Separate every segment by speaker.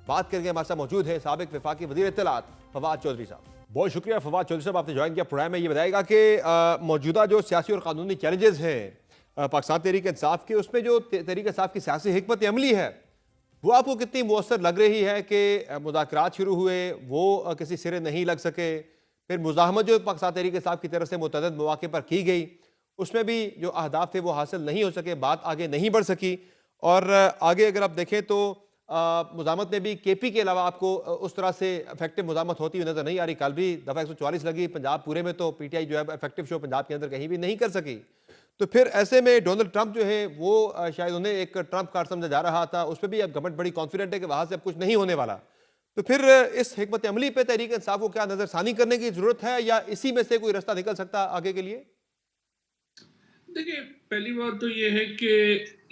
Speaker 1: बात करके हमारे साथ मौजूद है साबिक वफाकी वज़ीर इत्तलात फवाद चौधरी साहब। बहुत शुक्रिया फवाद चौधरी साहब, आपने ज्वाइन किया प्रोग्राम में। ये बताएगा कि मौजूदा जो सियासी और कानूनी चैलेंजेस हैं पाकिस्तान तहरीक इंसाफ के, उसमें जो तहरीक इंसाफ की सियासी हिकमत अमली है वो आपको कितनी मुअस्सर लग रही है कि मुज़ाकरात शुरू हुए, वो किसी सिरे नहीं लग सके, फिर मुज़ाहमत जो पाकिस्तान तहरीक इंसाफ की तरफ से मुतअद्दिद मौक़े पर की गई, उसमें भी जो अहदाफ थे वो हासिल नहीं हो सके, बात आगे नहीं बढ़ सकी। और आगे अगर आप देखें तो मुज़ाहमत में भी केपी के अलावा आपको उस तरह से इफेक्टिव मुज़ाहमत होती हुई नज़र नहीं आ रही। कल भी दफ़ा 144 लगी पंजाब पूरे में, तो पीटीआई जो है इफेक्टिव शो पंजाब के अंदर कहीं भी नहीं कर सकी। तो फिर ऐसे में डोनाल्ड ट्रंप जो है वो शायद उन्हें एक ट्रंप कार्ड समझा जा रहा था, उस पर भी अब गवर्नमेंट बड़ी कॉन्फिडेंट है कि वहाँ से अब कुछ नहीं होने वाला। तो फिर इस हिकमत अमली पे तहरीक इंसाफ को क्या नज़रसानी करने की ज़रूरत है, या इसी में से कोई रास्ता निकल सकता आगे के लिए?
Speaker 2: देखिए, पहली बात तो ये है कि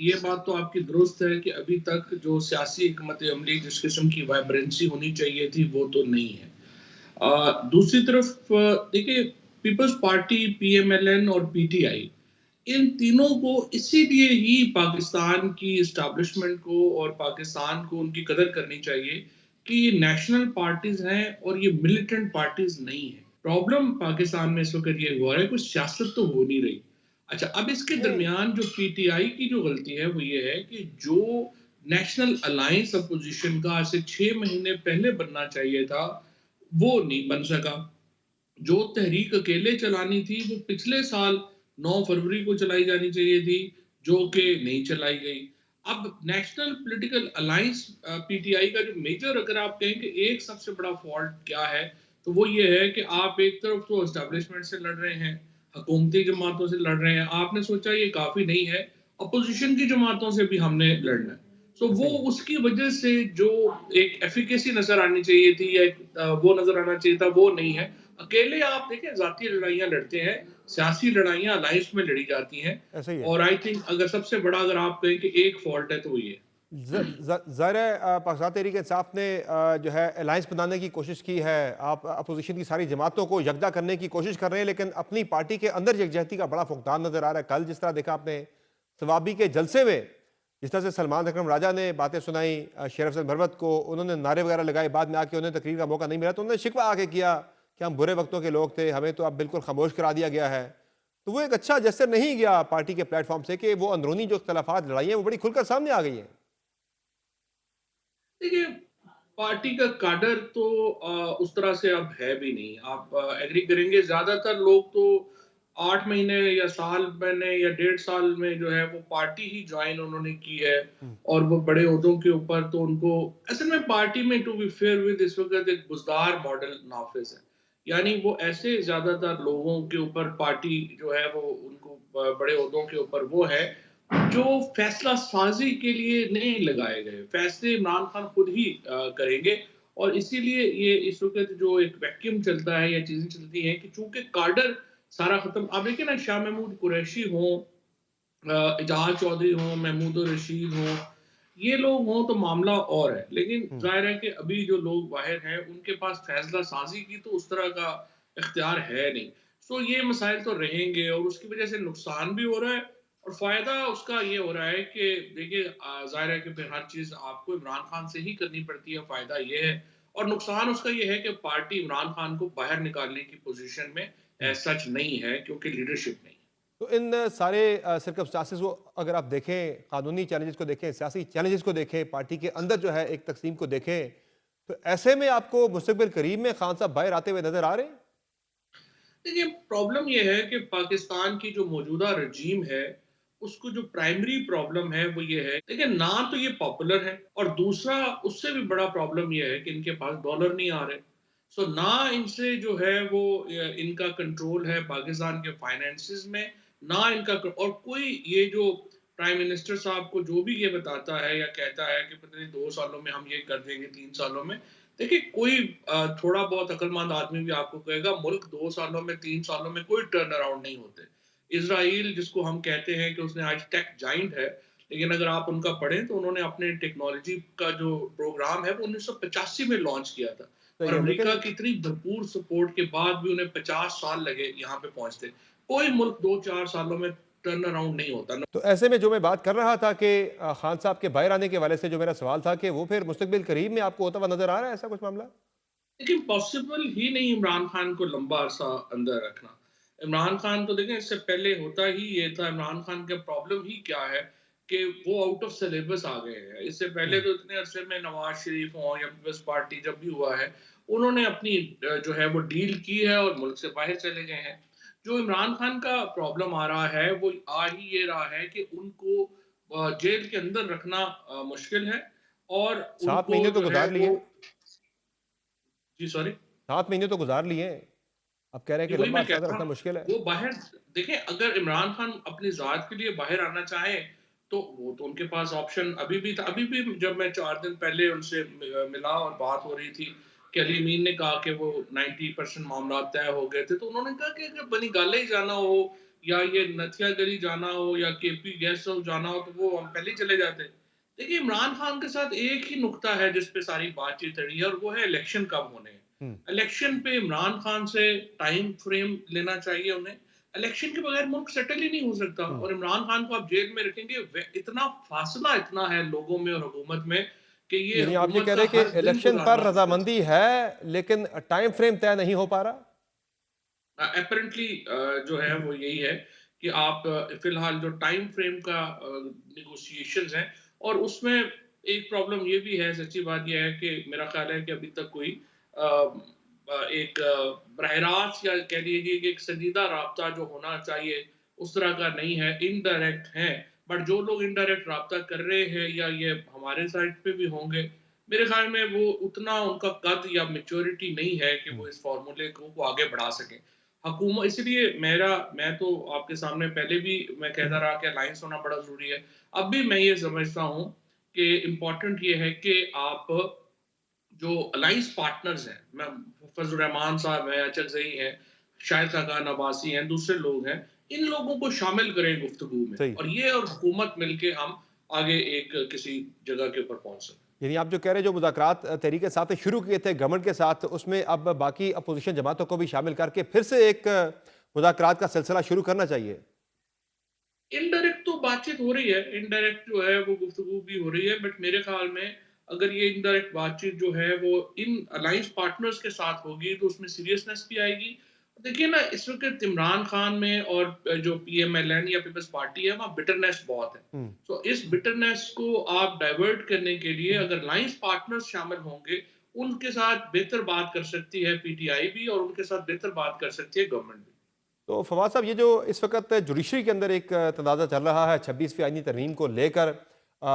Speaker 2: ये बात तो आपकी दुरुस्त है कि अभी तक जो सियासी हिकमत अमली जिस किस्म की वाइब्रेंसी होनी चाहिए थी वो तो नहीं है। दूसरी तरफ देखिए, पीपल्स पार्टी, पीएमएलएन और पीटीआई, इन तीनों को इसीलिए ही पाकिस्तान की एस्टैब्लिशमेंट को और पाकिस्तान को उनकी कदर करनी चाहिए कि ये नेशनल पार्टीज हैं और ये मिलिटेंट पार्टीज नहीं है। प्रॉब्लम पाकिस्तान में इस वक्त ये हुआ है, कुछ सियासत तो हो नहीं रही। अच्छा, अब इसके दरमियान जो पीटीआई की जो गलती है वो ये है कि जो नेशनल अलायंस अपोजिशन का आज से 6 महीने पहले बनना चाहिए था वो नहीं बन सका। जो तहरीक अकेले चलानी थी वो पिछले साल 9 फरवरी को चलाई जानी चाहिए थी, जो कि नहीं चलाई गई। अब नेशनल पॉलिटिकल अलायंस पीटीआई का जो मेजर, अगर आप कहें कि एक सबसे बड़ा फॉल्ट क्या है, तो वो ये है कि आप एक तरफ तो एस्टेब्लिशमेंट से लड़ रहे हैं, हुकूमती जमातों से लड़ रहे हैं, आपने सोचा ये काफ़ी नहीं है, अपोज़िशन की जमातों से भी हमने लड़ना है। सो वो
Speaker 1: सही है।
Speaker 2: उसकी वजह से जो एक एफिकेसी नज़र आनी चाहिए थी या एक वो नज़र आना चाहिए था, वो नहीं है। अकेले आप देखें ज़ाती लड़ाइयाँ लड़ते हैं, सियासी लड़ाइयाँ अलायंस में लड़ी जाती हैं।
Speaker 1: ऐसा ही है।
Speaker 2: और आई थिंक अगर सबसे बड़ा अगर आप कहें कि एक फॉल्ट है तो वो ये है।
Speaker 1: ज़ाहिर है पाकिस्तान तहरीक इंसाफ ने जो है अलायंस बनाने की कोशिश की है, आप अपोजिशन की सारी जमातों को यकजा करने की कोशिश कर रहे हैं, लेकिन अपनी पार्टी के अंदर यकजहती का बड़ा फुकदान नजर आ रहा है। कल जिस तरह देखा आपने सवाबी के जलसे में, जिस तरह से सलमान अकरम राजा ने बातें सुनाई शेर अफजल मरवत को, उन्होंने नारे वगैरह लगाए, बाद में आके उन्हें तकरीर का मौका नहीं मिला तो उन्होंने शिकवा आके किया कि हम बुरे वक्तों के लोग थे, हमें तो अब बिल्कुल खामोश करा दिया गया है। तो वो एक अच्छा जस्टर नहीं गया पार्टी के प्लेटफॉर्म से कि वो अंदरूनी जो इख्तलाफात लड़ाइयाँ वो बड़ी खुलकर सामने आ गई हैं।
Speaker 2: देखिए, पार्टी का काडर तो उस तरह से अब है भी नहीं। आप एग्री करेंगे, ज़्यादातर लोग तो 8 महीने या साल मैंने या 1.5 साल में जो है वो पार्टी ही जॉइन उन्होंने की है और वो बड़े ओहदों के ऊपर, तो उनको असल में पार्टी में, टू बी फेयर विद, इस वक़्त एक बुज़दार मॉडल नाफ़िज़ है। यानी वो ऐसे ज़्यादातर लोगों के ऊपर पार्टी जो है वो उनको बड़े ओहदों के ऊपर वो है जो फैसला साजी के लिए नहीं लगाए गए, फैसले इमरान खान खुद ही करेंगे। और इसीलिए ये इस वक़्त जो एक वैक्यूम चलता है या चीज़ें चलती हैं कि चूँकि काडर सारा ख़त्म। आप देखिए ना, शाह महमूद कुरैशी हों, एजाज चौधरी हों, महमूद रशीद हों, ये लोग हों तो मामला और है। लेकिन
Speaker 1: हम्म।
Speaker 2: ज़ाहिर है कि अभी जो लोग बाहर हैं, उनके पास फैसला साज़ी की तो उस तरह का इख्तियार है नहीं। सो ये मसाइल तो रहेंगे और उसकी वज़ह से नुकसान भी हो रहा है और फ़ायदा उसका ये हो रहा है कि देखिए, ज़ाहिर है कि फिर हर चीज़ आपको इमरान खान से ही करनी पड़ती है, फ़ायदा ये है। और नुकसान उसका ये है कि पार्टी इमरान खान को बाहर निकालने की पोज़ीशन में सच नहीं है, क्योंकि लीडरशिप नहीं है।
Speaker 1: तो इन सारे सर्कमस्टांसेस को अगर आप देखें, कानूनी चैलेंजेस को देखें, सियासी चैलेंजेस को देखें, पार्टी के अंदर जो है एक तकसीम को देखें, तो ऐसे में आपको मुस्तकबिल करीब में खान साहब बाहर आते हुए नजर आ रहे हैं?
Speaker 2: देखिए, प्रॉब्लम ये है कि पाकिस्तान की जो मौजूदा रजीम है, उसको जो प्राइमरी प्रॉब्लम है वो ये है, देखिए, ना तो ये पॉपुलर है और दूसरा उससे भी बड़ा प्रॉब्लम ये है कि इनके पास डॉलर नहीं आ रहे। सो ना इनसे जो है वो इनका कंट्रोल है पाकिस्तान के फाइनेंसेस में, ना इनका और कोई ये जो प्राइम मिनिस्टर साहब को जो भी ये बताता है या कहता है कि पता नहीं 2 सालों में हम ये कर देंगे, 3 सालों में। देखिए, कोई थोड़ा बहुत अक्लमंद आदमी भी आपको कहेगा मुल्क 2 सालों में, 3 सालों में कोई टर्न अराउंड नहीं होते। इज़राइल, जिसको हम कहते हैं कि उसने आज टेक जायंट है, लेकिन अगर आप उनका पढ़ें तो उन्होंने अपने टेक्नोलॉजी का जो प्रोग्राम है वो 1985 में लॉन्च किया था
Speaker 1: सही
Speaker 2: और
Speaker 1: है,
Speaker 2: अमेरिका
Speaker 1: लेकिन
Speaker 2: की इतनी भरपूर सपोर्ट के बाद भी उन्हें 50 साल लगे यहाँ पे पहुँचते। कोई मुल्क 2-4 सालों में टर्न अराउंड नहीं होता।
Speaker 1: तो ऐसे में जो मैं बात कर रहा था कि खान साहब के बाहर आने के वाले से जो मेरा सवाल था कि वो फिर मुस्तकबिल करीब में आपको होता हुआ नजर आ रहा है ऐसा कुछ मामला?
Speaker 2: लेकिन पॉसिबल ही नहीं इमरान खान को लंबा अरसा अंदर रखना। इमरान खान तो देखें, इससे पहले होता ही ये था। इमरान खान का प्रॉब्लम ही क्या है कि वो आउट ऑफ सिलेबस आ गए हैं। इससे पहले तो इतने अरसे में नवाज शरीफ हो या पीपल्स पार्टी जब भी हुआ है, उन्होंने अपनी जो है वो डील की है और मुल्क से बाहर चले गए हैं। जो इमरान खान का प्रॉब्लम आ रहा है वो आ ही ये रहा है कि उनको जेल के अंदर रखना मुश्किल है, और
Speaker 1: 7 महीने
Speaker 2: उनको
Speaker 1: तो
Speaker 2: जो है
Speaker 1: गुजार लिए।
Speaker 2: वो, जी सॉरी,
Speaker 1: 7 महीने तो गुजार लिए। अब कह रहे हैं
Speaker 2: ये
Speaker 1: कि
Speaker 2: वही
Speaker 1: लंबा
Speaker 2: मैं कह
Speaker 1: अरसा
Speaker 2: रहा
Speaker 1: रखना
Speaker 2: हूँ।
Speaker 1: मुश्किल है।
Speaker 2: वो बाहर, देखें, अगर इमरान खान अपनी ज़ात के लिए बाहर आना चाहे तो वो तो उनके पास ऑप्शन अभी भी था। अभी भी जब मैं 4 दिन पहले उनसे मिला और बात हो रही थी कि अली अमीन ने कहा कि वो 90% मामला तय हो गए थे, तो उन्होंने कहा कि अगर बनी गाले ही जाना हो या ये नथिया गली जाना हो या केपी गेस्ट हाउस जाना हो तो वो हम पहले ही चले जाते। देखिए, इमरान खान के साथ एक ही नुक्ता है जिस पे सारी बातचीत रही है, और वो है इलेक्शन कब होने हैं।
Speaker 1: हम्म।
Speaker 2: इलेक्शन पे इमरान खान से टाइम फ्रेम लेना चाहिए उन्हें। इलेक्शन के बगैर मुल्क सेटल ही नहीं हो सकता,
Speaker 1: हम्म।
Speaker 2: और इमरान खान को आप जेल में रखेंगे, इतना फासला इतना है लोगों में और हुकूमत में कि ये
Speaker 1: यानी आप ये
Speaker 2: हुकूमत
Speaker 1: कह
Speaker 2: का
Speaker 1: रहे हैं
Speaker 2: हर
Speaker 1: कि
Speaker 2: दिन
Speaker 1: इलेक्शन पर
Speaker 2: गुजारना मुश्किल
Speaker 1: रजामंदी है लेकिन टाइम फ्रेम तय नहीं हो पा रहा।
Speaker 2: है। अपेरेंटली जो है वो यही है कि आप फिलहाल जो टाइम फ्रेम का निगोशिएशंस हैं, और उसमें एक प्रॉब्लम ये भी है, सच्ची बात ये है कि मेरा ख्याल है कि अभी तक कोई एक बरह रास्त या कह लीजिए कि एक संजीदा राब्ता जो होना चाहिए उस तरह का नहीं है, इनडायरेक्ट है। बट जो लोग इनडायरेक्ट राब्ता कर रहे हैं या ये हमारे साइड पे भी होंगे, मेरे ख्याल में वो उतना उनका कद या मेच्योरिटी नहीं है कि वो इस फॉर्मूले को आगे बढ़ा सकें। हुकूमत, इसलिए मैं तो आपके सामने पहले भी मैं कहता रहा कि अलायंस होना बड़ा ज़रूरी है। अब भी मैं ये समझता हूँ कि इम्पोर्टेंट ये है कि आप जो अलायंस पार्टनर्स हैं, मैं फजल रहमान साहब हैं, अचकज़ई हैं, शाहिद खाकान अब्बासी हैं, दूसरे लोग हैं, इन लोगों को शामिल करें गुफ्तगू में,
Speaker 1: सही।
Speaker 2: और ये और हुकूमत मिलके हम आगे एक किसी जगह के ऊपर पहुंच सकते हैं।
Speaker 1: यानी आप जो कह रहे हैं जो मुज़ाकरात तहरीक साथ शुरू किए थे गवर्नमेंट के साथ उसमें अब बाकी अपोजिशन जमातों को भी शामिल करके फिर से एक मुज़ाकरात का सिलसिला शुरू करना चाहिए।
Speaker 2: इनडायरेक्ट तो बातचीत हो रही है, इनडायरेक्ट जो है वो गुफ्तगू भी हो रही है, बट मेरे ख्याल में अगर ये इनडायरेक्ट बातचीत जो है वो इन अलायंस पार्टनर्स के साथ होगी तो उसमें सीरियसनेस भी आएगी। देखिए ना, इस वक्त इमरान खान में और जो पीएमएलएन या पीपल्स पार्टी है, वहाँ बिटरनेस बहुत है।
Speaker 1: हम्म।
Speaker 2: तो इस बिटरनेस को आप डाइवर्ट करने के लिए अगर अलायंस पार्टनर्स शामिल होंगे, उनके साथ बेहतर बात कर सकती है पीटीआई भी, और उनके साथ बेहतर बात कर सकती है गवर्नमेंट भी।
Speaker 1: तो फवाद साहब ये जो इस वक्त जुडिशरी के अंदर एक तनाज़ा चल रहा है 26वीं आईनी तरमीम को लेकर,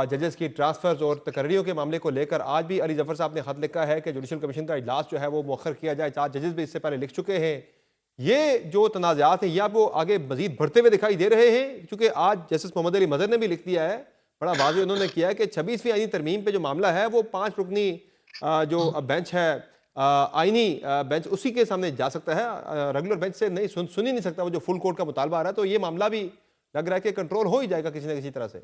Speaker 1: जजेस की ट्रांसफर्स और तकर्रियों के मामले को लेकर, आज भी अली जफर साहब ने खत लिखा है कि जुडिशल कमीशन का इजलास जो है वो मौखर किया जाए। 4 जजेस भी इससे पहले लिख चुके हैं। ये जो तनाज़ात हैं या वो आगे मजीद बढ़ते हुए दिखाई दे रहे हैं, क्योंकि आज जस्टिस मोहम्मद अली मदर ने भी लिख दिया है, बड़ा वाज़ेह उन्होंने किया है कि 26वीं आईनी तरमीम पे जो मामला है वो 5 रुकनी जो बेंच है, आईनी बेंच, उसी के सामने जा सकता है। रेगुलर बेंच से नहीं सुन ही नहीं सकता वो जो फुल कोर्ट का मुतालबा आ रहा है। तो ये मामला भी लग रहा है कि कंट्रोल हो ही जाएगा किसी ना किसी तरह से।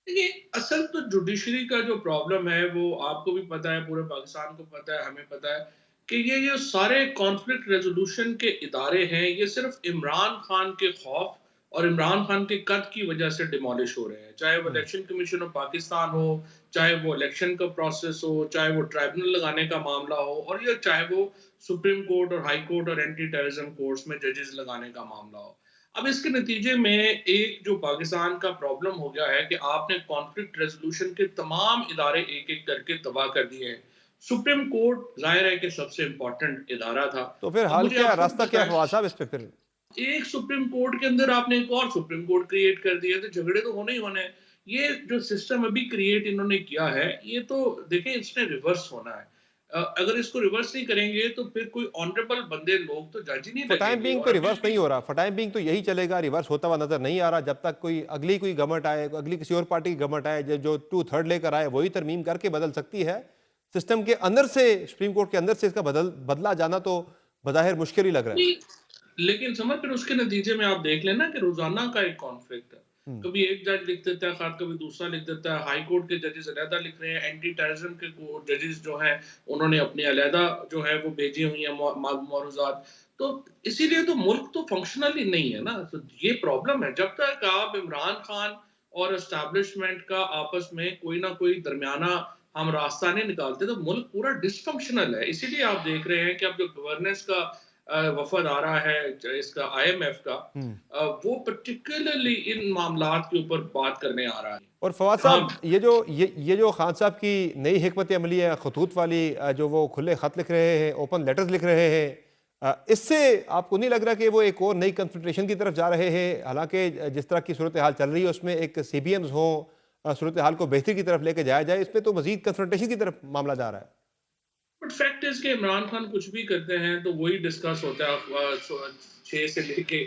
Speaker 2: देखिए, असल तो जुडिशरी का जो प्रॉब्लम है वो आपको भी पता है, पूरे पाकिस्तान को पता है, हमें पता है कि ये जो सारे कॉन्फ्लिक्ट रेजोल्यूशन के इदारे हैं, ये सिर्फ इमरान खान के खौफ और इमरान खान के कद की वजह से डिमोलिश हो रहे हैं। चाहे वो इलेक्शन कमीशन ऑफ पाकिस्तान हो, चाहे वो इलेक्शन का प्रोसेस हो, चाहे वो ट्राइब्यूनल लगाने का मामला हो, और या चाहे वो सुप्रीम कोर्ट और हाई कोर्ट और एंटी टेररिज्म कोर्ट्स में जजेस लगाने का मामला हो। अब इसके नतीजे में एक जो पाकिस्तान का प्रॉब्लम हो गया है कि आपने कॉन्फ्लिक्ट रेजोल्यूशन के तमाम इदारे एक एक करके तबाह कर दिए हैं। सुप्रीम कोर्ट जाहिर है कि सबसे इंपॉर्टेंट इदारा था।
Speaker 1: तो फिर
Speaker 2: अब
Speaker 1: हाल
Speaker 2: मुझे
Speaker 1: क्या,
Speaker 2: आप खुद
Speaker 1: रास्ता क्या है
Speaker 2: बताएं,
Speaker 1: फवाद साहब इस पे फिर?
Speaker 2: एक सुप्रीम कोर्ट के अंदर आपने एक और सुप्रीम कोर्ट क्रिएट कर दिया, तो झगड़े तो होने ही होने हैं। ये जो सिस्टम अभी क्रिएट इन्होंने किया है, ये तो देखें, इसने रिवर्स होना है। अगर इसको रिवर्स नहीं करेंगे तो फिर कोई ऑनरेबल बंदे लोग तो जज ही नहीं
Speaker 1: फॉर टाइम
Speaker 2: लगेंगे।
Speaker 1: बीइंग तो
Speaker 2: और अभी
Speaker 1: रिवर्स नहीं
Speaker 2: भी
Speaker 1: हो रहा, फॉर टाइम बीइंग तो यही चलेगा, रिवर्स होता हुआ नजर नहीं आ रहा। जब तक कोई अगली कोई गवर्नमेंट आए, अगली किसी और पार्टी की गवर्नमेंट आए जो 2/3 लेकर आए, वही तरमीम करके बदल सकती है। सिस्टम के अंदर से, सुप्रीम कोर्ट के अंदर से इसका बदला जाना तो बज़ाहिर मुश्किल ही लग रहा है।
Speaker 2: नहीं, लेकिन समझ, फिर उसके नतीजे में आप देख लेना कि रोजाना का एक कॉन्फ्लिक्ट है। कभी एक जज लिख देता है खत, कभी दूसरा लिख देता है। हाई कोर्ट के जजेस अलहदा लिख रहे हैं, एंटी टेररिज्म के जजेस जो हैं उन्होंने अपनी अलहदा जो है वो भेजी हुई है मौरूज़ात। तो इसीलिए तो मुल्क तो फंक्शनल ही नहीं है ना। तो ये प्रॉब्लम है। जब तक आप इमरान खान और एस्टैब्लिशमेंट का आपस में कोई ना कोई दरमियाना हम रास्ता नहीं निकालते, तो मुल्क पूरा डिसफंक्शनल है। इसीलिए आप देख रहे हैं कि अब जो गवर्नेंस का वफद आ रहा है इसका आईएमएफ का, वो पर्टिकुलरली इन मामलात के ऊपर बात करने आ रहा है।
Speaker 1: और फवाद
Speaker 2: हाँ,
Speaker 1: साहब, ये जो खान साहब की नई हिकमत अमली है खतूत वाली, जो वो खुले खत लिख रहे हैं, ओपन लेटर्स लिख रहे हैं, इससे आपको नहीं लग रहा कि वो एक और नई कन्फ्रंटेशन की तरफ जा रहे हैं? हालांकि जिस तरह की सूरत हाल चल रही है उसमें एक सीबीएम्स हो, सूरत हाल को बेहतरी की तरफ लेके जाया जाए, इसमें तो मजीद कन्फ्रंटेशन की तरफ मामला जा रहा है।
Speaker 2: बट फैक्ट इज कि इमरान खान कुछ भी करते हैं तो वही डिस्कस होता है 6 से लेके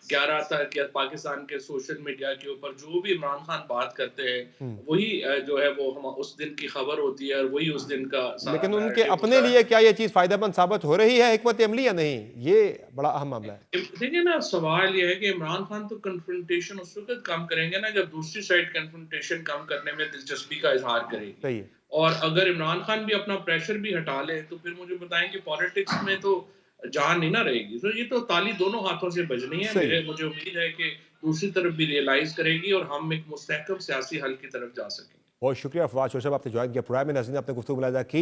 Speaker 2: 11 तक, या पाकिस्तान के सोशल मीडिया के ऊपर जो भी इमरान खान बात करते हैं वही जो है वो हम उस दिन की खबर होती है, और वही उस दिन का सारा
Speaker 1: लेकिन उनके
Speaker 2: नैरेटिव
Speaker 1: अपने
Speaker 2: होता है।
Speaker 1: लिए क्या ये चीज़ फ़ायदेमंद साबित हो रही है हिकमत अमली या नहीं? ये बड़ा अहम मामला है।
Speaker 2: देखिए ना, सवाल ये है कि इमरान खान तो कन्फ्रंटेशन उस वक्त कम करेंगे ना जब दूसरी साइड कन्फ्रंटेशन कम करने में दिलचस्पी का इजहार करेगी।
Speaker 1: सही है।
Speaker 2: और अगर इमरान खान भी अपना प्रेशर भी हटा ले तो फिर मुझे बताएं कि पॉलिटिक्स में तो जान नहीं ना रहेगी। तो ये तो ताली दोनों हाथों से बजनी है।
Speaker 1: सही है।
Speaker 2: मुझे उम्मीद है कि दूसरी तरफ भी रियलाइज करेगी और हम एक मुस्तहकम सियासी हल की तरफ जा सकेंगे।
Speaker 1: बहुत शुक्रिया फवाद चौधरी साहब, आपने ज्वाइन किया प्रोग्राम में। नाज़रीन, आपने गुफ्तगू मुलाहिज़ा की।